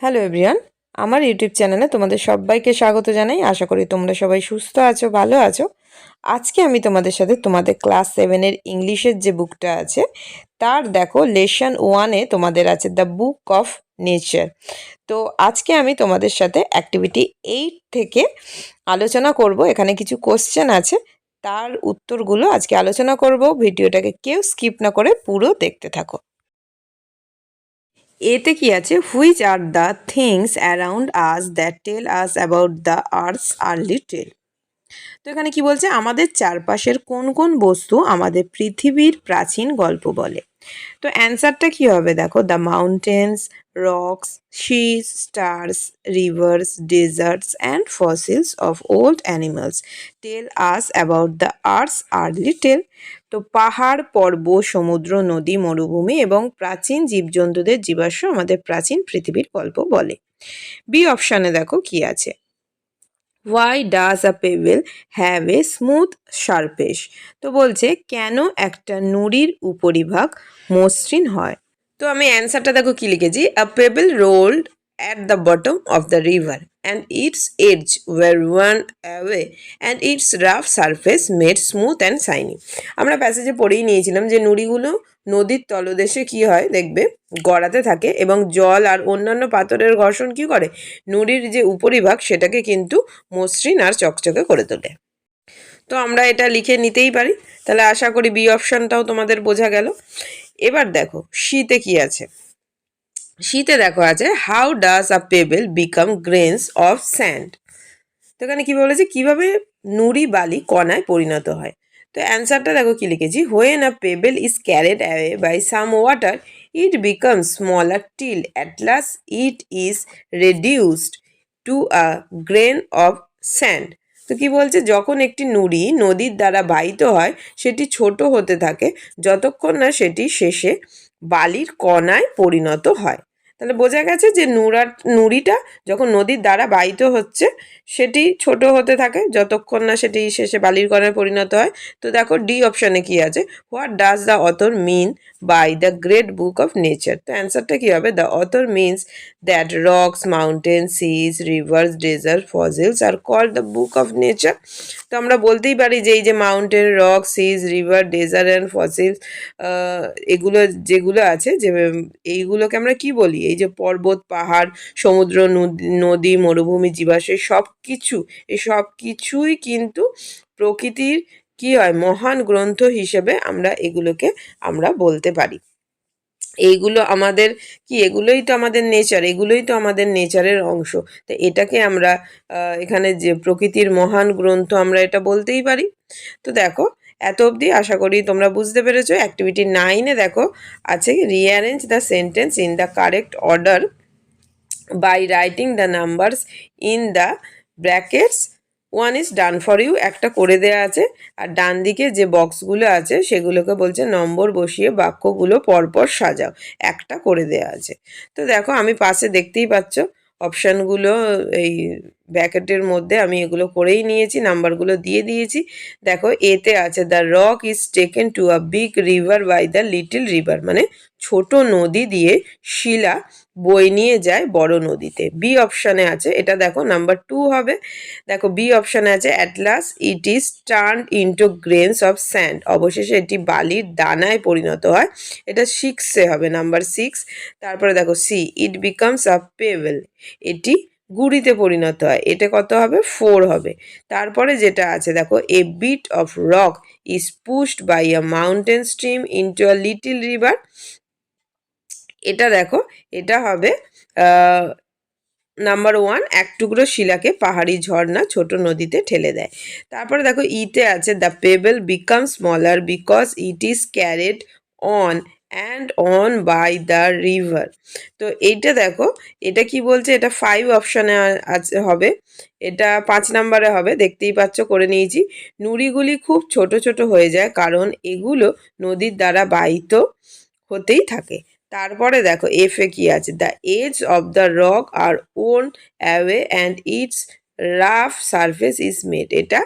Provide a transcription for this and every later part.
Hello everyone, আমার YouTube চ্যানেলে তোমাদের সবাইকে স্বাগত জানাই। আশা করি তোমরা সবাই সুস্থ আছো, ভালো আছো। আজকে আমি তোমাদের সাথে তোমাদের ক্লাস 7-এর ইংলিশের যে বুকটা আছে তার দেখো লেসন 1-এ তোমাদের আছে দ্য বুক অফ নেচার। তো আজকে আমি তোমাদের সাথে অ্যাক্টিভিটি 8 থেকে আলোচনা করব। এখানে কিছু কোশ্চেন আছে, তার উত্তরগুলো আজকে আলোচনা করব। ভিডিওটাকে কেউ স্কিপ না করে পুরো দেখতে থাকো। এতে কি আছে, which are the things around us that tell us about the earth's early tale. তো এখানে কি বলছে, আমাদের চারপাশের কোন কোন বস্তু আমাদের পৃথিবীর প্রাচীন গল্প বলে। তো অ্যান্সারটা কি হবে দেখো, the mountains, rocks, seas, stars, rivers, deserts and fossils of old animals tell us about the earth's early tale. তো পাহাড়, পর্বত, সমুদ্র, নদী, মরুভূমি এবং প্রাচীন জীবজন্তুদের জীবাশ্ম আমাদের প্রাচীন পৃথিবীর গল্প বলে। বি অপশানে দেখো কি আছে, why does a payable have a smooth surface. তো বলছে কেন একটা নুড়ির উপরিভাগ মসৃণ হয়। তো আমি অ্যান্সারটা দেখো কি লিখেছি, a pebble rolled at the bottom of the river and its edge were worn away and its rough surface made smooth and shiny. আমরা প্যাসেজে পড়েই নিয়েছিলাম যে নুড়িগুলো নদীর তলদেশে কি হয় দেখবে গড়াতে থাকে এবং জল আর অন্যান্য পাথরের ঘর্ষণ কি করে নুড়ির যে উপরিভাগ সেটাকে কিন্তু মসৃণ আর চকচকে করে তোলে। তো আমরা এটা লিখে নিতেই পারি। তাহলে আশা করি বি অপশনটাও তোমাদের বোঝা গেল। এবার দেখো শীতে কি আছে, শীতে দেখো আছে how does a pebble become grains of sand. তো এখানে কী বলেছে, কীভাবে নুড়ি বালি কণায় পরিণত হয়। তো অ্যান্সারটা দেখো কি লিখেছি, when a pebble is carried away by some water it become smaller till at last it is reduced to a grain of sand. তো কি বলছে, যখন একটি নুড়ি নদীর দ্বারা বাহিত হয় সেটি ছোট হতে থাকে যতক্ষণ না সেটি শেষে বালির কণায় পরিণত হয়। তাহলে বোঝা গেছে যে নুড়িটা যখন নদীর দ্বারা বাহিত হচ্ছে সেটি ছোট হতে থাকে যতক্ষণ না সেটি শেষে বালির কণায় পরিণত হয়। তো দেখো ডি অপশানে কি আছে, what does the author mean by the great book of nature. তো অ্যান্সারটা কি হবে, the author means that rocks, mountain, seas, rivers, desert, fossils আর called the book of nature. তো আমরা বলতেই পারি যে এই যে mountain, rock, seas, river, desert and fossils এগুলো যেগুলো আছে যে এইগুলোকে আমরা কি বলি, এই যে পর্বত, পাহাড়, সমুদ্র, নদী, মরুভূমি, জীবাশ্ম এই সব কিছুই কিন্তু প্রকৃতির কি হয় মহান গ্রন্থ হিসেবে এগুলোকে আমরা বলতে পারি। এইগুলো আমাদের কি, এগুলোই তো আমাদের নেচার, এগুলোই তো আমাদের নেচারের অংশ। তো এটাকে আমরা এখানে যে প্রকৃতির মহান গ্রন্থ আমরা এটা বলতেই পারি। তো দেখো এত অবধি আশা করি তোমরা বুঝতে পেরেছো। অ্যাক্টিভিটি 9-এ দেখো আছে rearrange the sentence in the correct order by writing the numbers in the brackets. One is done for you, একটা করে দেওয়া আছে, আর ডান দিকে যে বক্সগুলো আছে সেগুলোকে বলছে নম্বর বসিয়ে বাক্যগুলো পরপর সাজাও, একটা করে দেওয়া আছে। তো দেখো আমি পাশে দেখতেই পাচ্ছ অপশানগুলো এই ব্র্যাকেটের মধ্যে আমি এগুলো করেই নিয়েছি, নাম্বারগুলো দিয়ে দিয়েছি। দেখো এতে আছে the rock is taken to a big river by the little river, মানে ছোট নদী দিয়ে শিলা বয়ে নিয়ে যায় বড় নদীতে। বি অপশানে আছে, এটা দেখো নাম্বার 2 হবে। দেখো বি অপশানে আছে at last it is turned into grains of sand, অবশেষে এটি বালির দানায় পরিণত হয়, এটা 6-এ হবে, নাম্বার 6। তারপরে দেখো C, it becomes a pebble, এটি গুড়িতে পরিণত হয়, এটা কত হবে, 4 হবে। তারপরে যেটা আছে দেখো a bit of rock is pushed by a mountain stream into a little river, এটা দেখো এটা হবে নাম্বার 1, এক টুকরো শিলাকে পাহাড়ি ঝর্ণা ছোট নদীতে ঠেলে দেয়। তারপরে দেখো ইতে আছে the pebble become smaller because it is carried on and on by the river. তো এইটা দেখো এটা কি বলছে, এটা 5 অপশানে আছে হবে, এটা 5 নাম্বারে হবে, দেখতেই পাচ্ছ করে নিয়েছি। নুড়িগুলি খুব ছোট ছোট হয়ে যায় কারণ এগুলো নদীর দ্বারা বাহিত হতেই থাকে। তারপরে দেখো এফে কি আছে, the edge of the rock are worn away and its rough surface is made, এটা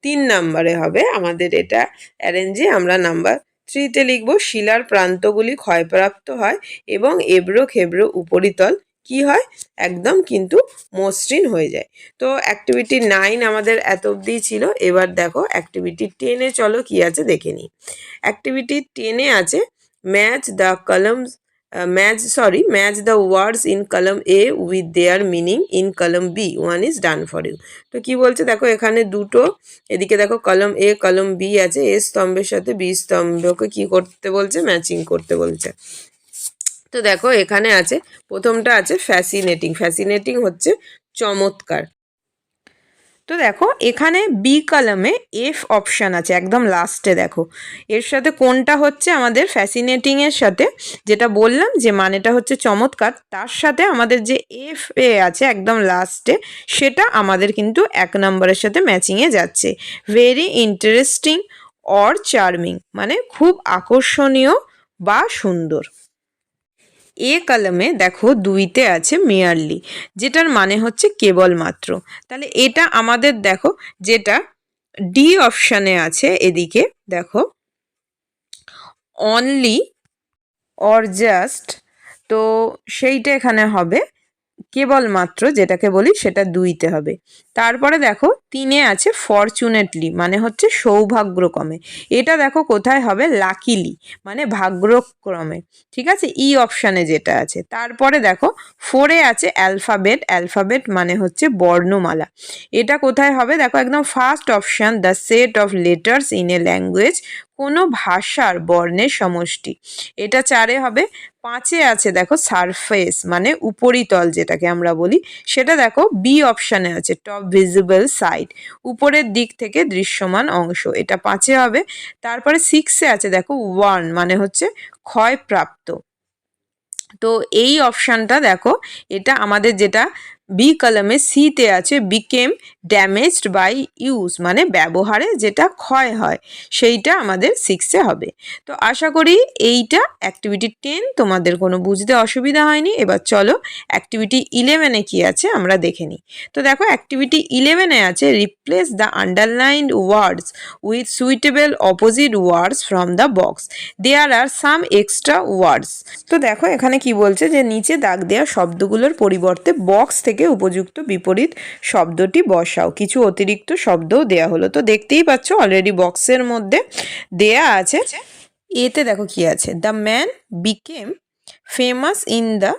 3 নাম্বারে হবে আমাদের। এটা অ্যারেঞ্জে আমরা নাম্বার 3-তে লিখবো, শিলার প্রান্তগুলি ক্ষয়প্রাপ্ত হয় এবং এবড়ো খেবড়ো উপরিতল কি হয়, একদম কিন্তু মসৃণ হয়ে যায়। তো অ্যাক্টিভিটি 9 আমাদের এত অবধিই ছিল। এবার দেখো অ্যাক্টিভিটি 10-এ চলো কি আছে দেখে নিই। অ্যাক্টিভিটি 10-এ আছে match the columns match the words in column A with their meaning in column B, one is done for you. তো কি বলছে দেখো, এখানে দুটো, এদিকে দেখো কলাম এ কলাম বি আছে, এ স্তম্ভের সাথে বি স্তম্ভকে কি করতে বলছে, ম্যাচিং করতে বলছে। তো দেখো এখানে আছে, প্রথমটা আছে ফ্যাসিনেটিং। ফ্যাসিনেটিং হচ্ছে চমৎকার। তো দেখো এখানে বি কলামে এফ অপশান আছে একদম লাস্টে, দেখো এর সাথে কোনটা হচ্ছে আমাদের ফ্যাসিনেটিংয়ের সাথে, যেটা বললাম যে মানেটা হচ্ছে চমৎকার, তার সাথে আমাদের যে এফ এ আছে একদম লাস্টে, সেটা আমাদের কিন্তু 1 নম্বরের সাথে ম্যাচিংয়ে যাচ্ছে। ভেরি ইন্টারেস্টিং অর চার্মিং, মানে খুব আকর্ষণীয় বা সুন্দর। এ কলমে দেখো 2-তে আছে মেয়ারলি, যেটার মানে হচ্ছে কেবলমাত্র। তাহলে এটা আমাদের দেখো যেটা ডি অপশানে আছে, এদিকে দেখো অনলি অর জাস্ট, তো সেইটা এখানে হবে কেবলমাত্র, যেটাকে বলি সেটা 2-তে হবে। তারপরে দেখো 3-এ আছে ফরচুনেটলি, মানে হচ্ছে সৌভাগ্যক্রমে। এটা দেখো কোথায় হবে, লাকিলি, মানে ভাগ্যক্রমে, ঠিক আছে, ই অপশানে যেটা আছে। তারপরে দেখো 4-এ আছে অ্যালফাবেট। অ্যালফাবেট মানে হচ্ছে বর্ণমালা। এটা কোথায় হবে, দেখো একদম first option, the set of letters in a language, কোনো ভাষার বর্ণের সমষ্টি। এটা 4-এ হবে। 5-এ আছে দেখো সারফেস, মানে উপরিতল যেটাকে আমরা বলি, সেটা দেখো বি অপশানে আছে, টপ ভিজিবল সাইড, উপরের দিক থেকে দৃশ্যমান অংশ, এটা 5-এ হবে। তারপরে 6-এ আছে দেখো ওয়ার্ন, মানে হচ্ছে ক্ষয়প্রাপ্ত। তো এই অপশানটা দেখো, এটা আমাদের যেটা বি কলামে সিতে আছে, বিকেম ড্যামেজড বাই ইউজ, মানে ব্যবহারে যেটা ক্ষয় হয়, সেইটা আমাদের 6-এ হবে। তো আশা করি এইটা অ্যাক্টিভিটি 10 তোমাদের কোনো বুঝতে অসুবিধা হয়নি। এবার চলো অ্যাক্টিভিটি 11-এ কি আছে আমরা দেখে নিই। তো দেখো অ্যাক্টিভিটি 11-এ আছে replace the underlined words with suitable opposite words from the box, there are some extra words. তো দেখো এখানে কি বলছে, যে নিচে দাগ দেওয়া শব্দগুলোর পরিবর্তে বক্স থেকে উপযুক্ত বিপরীত শব্দটি বসাও। কিছু অতিরিক্ত শব্দও দেয়া হলো। তো দেখতেই পাচ্ছ অলরেডি বক্সের মধ্যে দেয়া আছে। এতে দেখো কি আছে, the man became famous in the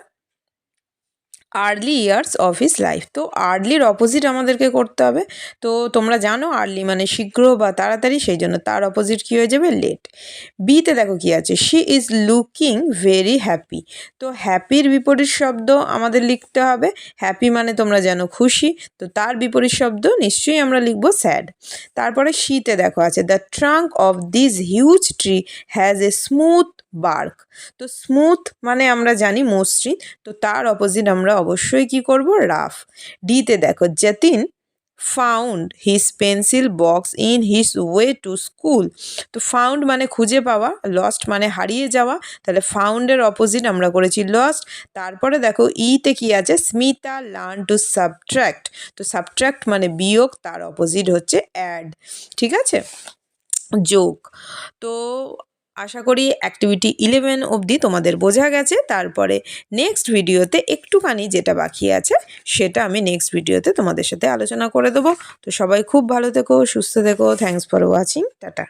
early years of his life. তো আর্লির অপোজিট আমাদেরকে করতে হবে। তো তোমরা জানো আর্লি মানে শীঘ্র বা তাড়াতাড়ি, সেই জন্য তার অপোজিট কী হয়ে যাবে, লেট। বিতে দেখো কি আছে, she is looking very happy. তো হ্যাপির বিপরীত শব্দ আমাদের লিখতে হবে। হ্যাপি মানে তোমরা জানো খুশি, তো তার বিপরীত শব্দ নিশ্চয়ই আমরা লিখব স্যাড। তারপরে শীতে দেখো আছে, the trunk of this huge tree has a smooth bark. তো স্মুথ মানে আমরা জানি মসৃণ, তো তার অপোজিট আমরা অবশ্যই কি করব, রাফ। ডিতে দেখো Jatin found his pencil box in his way to school. তো ফাউন্ড মানে খুঁজে পাওয়া, লস্ট মানে হারিয়ে যাওয়া, তাহলে ফাউন্ডের অপোজিট আমরা করেছি লস্ট। তারপরে দেখো ইতে কি আছে, স্মিতা লার্ন টু সাবট্র্যাক্ট। তো সাবট্র্যাক্ট মানে বিয়োগ, তার অপোজিট হচ্ছে অ্যাড, ঠিক আছে, যোগ। তো আশা করি অ্যাক্টিভিটি 11 অবধি তোমাদের বোঝা গেছে। তারপরে নেক্সট ভিডিওতে একটুখানি যেটা বাকি আছে সেটা আমি নেক্সট ভিডিওতে তোমাদের সাথে আলোচনা করে দেবো। তো সবাই খুব ভালো থেকো, সুস্থ থেকো। Thanks for watching, tata.